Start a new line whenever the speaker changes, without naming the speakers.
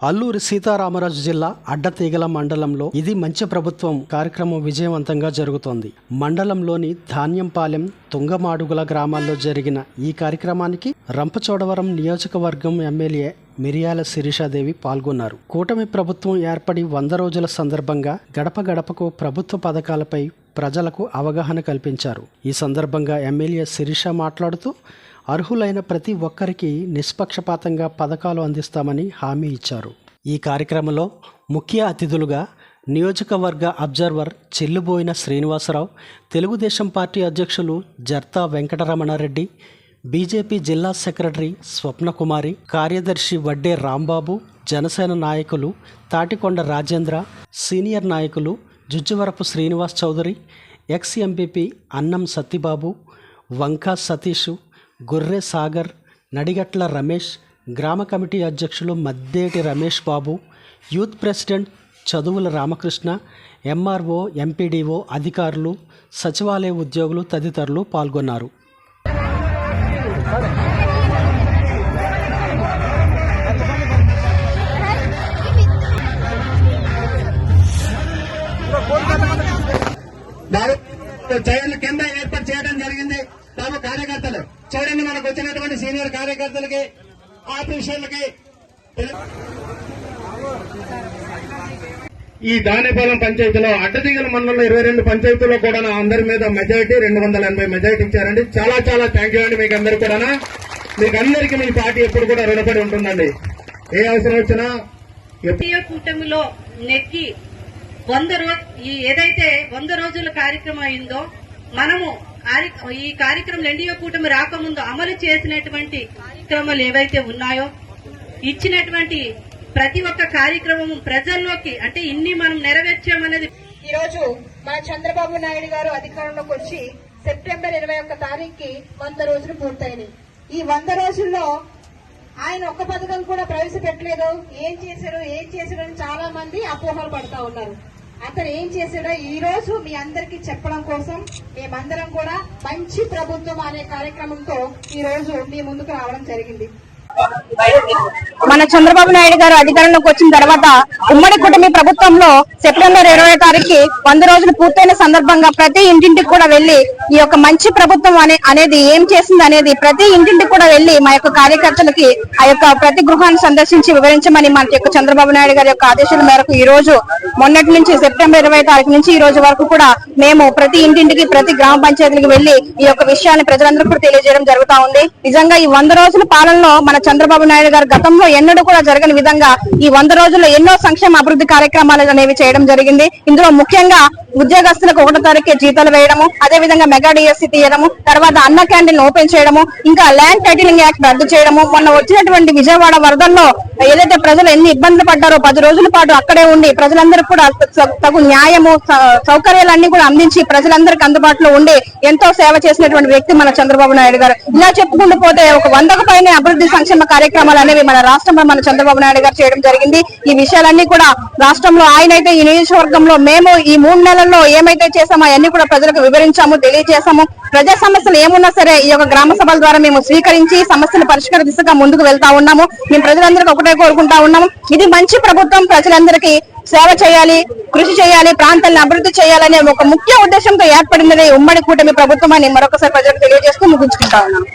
అల్లూరి సీతారామరాజు జిల్లా అడ్డతీగల మండలంలో ఇది మంచి ప్రభుత్వం కార్యక్రమం విజయవంతంగా జరుగుతోంది. మండలంలోని ధాన్యంపాలెం, తుంగమాడుగుల గ్రామాల్లో జరిగిన ఈ కార్యక్రమానికి రంపచోడవరం నియోజకవర్గం ఎమ్మెల్యే మిరియాల శిరీషాదేవి పాల్గొన్నారు. కూటమి ప్రభుత్వం ఏర్పడి 100 రోజుల సందర్భంగా గడప గడపకు ప్రభుత్వ పథకాలపై ప్రజలకు అవగాహన కల్పించారు. ఈ సందర్భంగా ఎమ్మెల్యే శిరీష మాట్లాడుతూ అర్హులైన ప్రతి ఒక్కరికి నిష్పక్షపాతంగా పథకాలు అందిస్తామని హామీ ఇచ్చారు. ఈ కార్యక్రమంలో ముఖ్య అతిథులుగా నియోజకవర్గ అబ్జర్వర్ చెల్లుబోయిన శ్రీనివాసరావు, తెలుగుదేశం పార్టీ అధ్యక్షులు జర్తా వెంకటరమణారెడ్డి, బీజేపీ జిల్లా సెక్రటరీ స్వప్నకుమారి, కార్యదర్శి వడ్డే రాంబాబు, జనసేన నాయకులు తాటికొండ రాజేంద్ర, సీనియర్ నాయకులు జుజ్జువరపు శ్రీనివాస్ చౌదరి, ఎక్స్ ఎంపీపీ అన్నం సత్తిబాబు, వంకా సతీష్, గొర్రె సాగర్, నడిగట్ల రమేష్, గ్రామ కమిటీ అధ్యక్షులు మద్దేటి రమేష్ బాబు, యూత్ ప్రెసిడెంట్ చదువుల రామకృష్ణ, ఎంఆర్ఓ, ఎంపీడీఓ అధికారులు, సచివాలయ ఉద్యోగులు తదితరులు పాల్గొన్నారు.
కింద ఏర్పాటు చేయడం జరిగింది. తాము కార్యకర్తలు చూడండి, మనకు వచ్చినటువంటి సీనియర్ కార్యకర్తలకి, ఆఫీసర్లకి, ఈ దానేపాలెం పంచాయతీలో అడ్డతీగల మండలంలో 22 పంచాయతీలో కూడా అందరి మీద మెజారిటీ 280 మెజారిటీ ఇచ్చారండి. చాలా చాలా థ్యాంక్ యూ అండి మీకు అందరు కూడా. మీకు అందరికీ మీ పార్టీ ఎప్పుడు కూడా రుణపడి ఉంటుందండి. ఏ అవసరం వచ్చినా
కూటమిలో నెక్కి 100 రోజుల కార్యక్రమం అయిందో, మనము ఈ కార్యక్రమం ఎన్డీఏ కూటమి రాకముందు అమలు చేసినటువంటి కార్యక్రమాలు ఏవైతే ఉన్నాయో, ఇచ్చినటువంటి ప్రతి ఒక్క కార్యక్రమం ప్రజల్లోకి అంటే ఇన్ని మనం నెరవేర్చామనేది.
ఈ రోజు మన చంద్రబాబు నాయుడు గారు అధికారంలోకి వచ్చి సెప్టెంబర్ 21 తారీఖుకి 100 రోజులు పూర్తయినాయి. ఈ 100 రోజుల్లో ఆయన ఒక్క పథకం కూడా ప్రవేశపెట్టలేదు. ఏం చేశారు అని చాలా మంది అపోహలు పడతా ఉన్నారు. అతను ఏం చేశాడో ఈ రోజు మీ అందరికీ చెప్పడం కోసం మేమందరం కూడా మంచి ప్రభుత్వం అనే కార్యక్రమంతో ఈ రోజు మీ ముందుకు రావడం జరిగింది.
మన చంద్రబాబు నాయుడు గారు అధికారంలోకి వచ్చిన తర్వాత ఉమ్మడి కూటమి ప్రభుత్వంలో సెప్టెంబర్ 20 తారీఖుకి 100 రోజులు పూర్తయిన సందర్భంగా ప్రతి ఇంటింటికి కూడా వెళ్లి ఈ యొక్క మంచి ప్రభుత్వం అనేది ఏం చేసింది అనేది ప్రతి ఇంటింటికి కూడా వెళ్లి మా యొక్క కార్యకర్తలకి ఆ యొక్క ప్రతి గృహాన్ని సందర్శించి వివరించమని మన యొక్క చంద్రబాబు నాయుడు గారి యొక్క ఆదేశాల మేరకు ఈ రోజు మొన్నటి నుంచి సెప్టెంబర్ 20 తారీఖు నుంచి ఈ రోజు వరకు కూడా మేము ప్రతి ఇంటింటికి ప్రతి గ్రామ పంచాయతీలకు వెళ్లి ఈ యొక్క విషయాన్ని ప్రజలందరూ కూడా తెలియజేయడం జరుగుతా ఉంది. నిజంగా ఈ 100 రోజుల పాలనలో మన చంద్రబాబు నాయుడు గారు గతంలో ఎన్నడూ కూడా జరగని విధంగా ఈ 100 రోజుల్లో ఎన్నో సంక్షేమ అభివృద్ధి కార్యక్రమాలు అనేవి చేయడం జరిగింది. ఇందులో ముఖ్యంగా ఉద్యోగస్తులకు 1వ తారీఖే జీతాలు వేయడము, అదే విధంగా మెగా డిఎస్సీ తీయడము, తర్వాత అన్న క్యాంటీన్ ఓపెన్ చేయడము, ఇంకా ల్యాండ్ టైటిలింగ్ యాక్ట్ రద్దు చేయడము, మొన్న వచ్చినటువంటి విజయవాడ వరదల్లో ఏదైతే ప్రజలు ఎన్ని ఇబ్బందులు పడ్డారో 10 రోజుల పాటు అక్కడే ఉండి ప్రజలందరూ కూడా తగు న్యాయము సౌకర్యాలన్నీ కూడా అందించి ప్రజలందరికీ అందుబాటులో ఉండి ఎంతో సేవ చేసినటువంటి వ్యక్తి మన చంద్రబాబు నాయుడు గారు. ఇలా చెప్పుకుంటూ పోతే ఒక 100కు పైనే అభివృద్ధి సంక్షేమ కార్యక్రమాలు అనేవి మన రాష్ట్రంలో మన చంద్రబాబు నాయుడు గారు చేయడం జరిగింది. ఈ విషయాలన్నీ కూడా రాష్ట్రంలో ఆయనైతే ఈ నియోజకవర్గంలో మేము ఈ 3 నెలల్లో ఏమైతే చేసామో అవన్నీ కూడా ప్రజలకు వివరించాము, తెలియజేశాము. ప్రజా సమస్యలు ఏమున్నా సరే ఈ యొక్క గ్రామ సభల ద్వారా మేము స్వీకరించి సమస్యల పరిష్కార దిశగా ముందుకు వెళ్తా ఉన్నాము. మేము ప్రజలందరికీ ఒకటే కోరుకుంటా ఉన్నాము, ఇది మంచి ప్రభుత్వం, ప్రజలందరికీ సేవ చేయాలి, కృషి చేయాలి, ప్రాంతాలను అభివృద్ధి చేయాలనే ఒక ముఖ్య ఉద్దేశంతో ఏర్పడినది ఉమ్మడి కూటమి ప్రభుత్వం అని మరొకసారి ప్రజలకు తెలియజేస్తూ ముగించుకుంటా ఉన్నాము.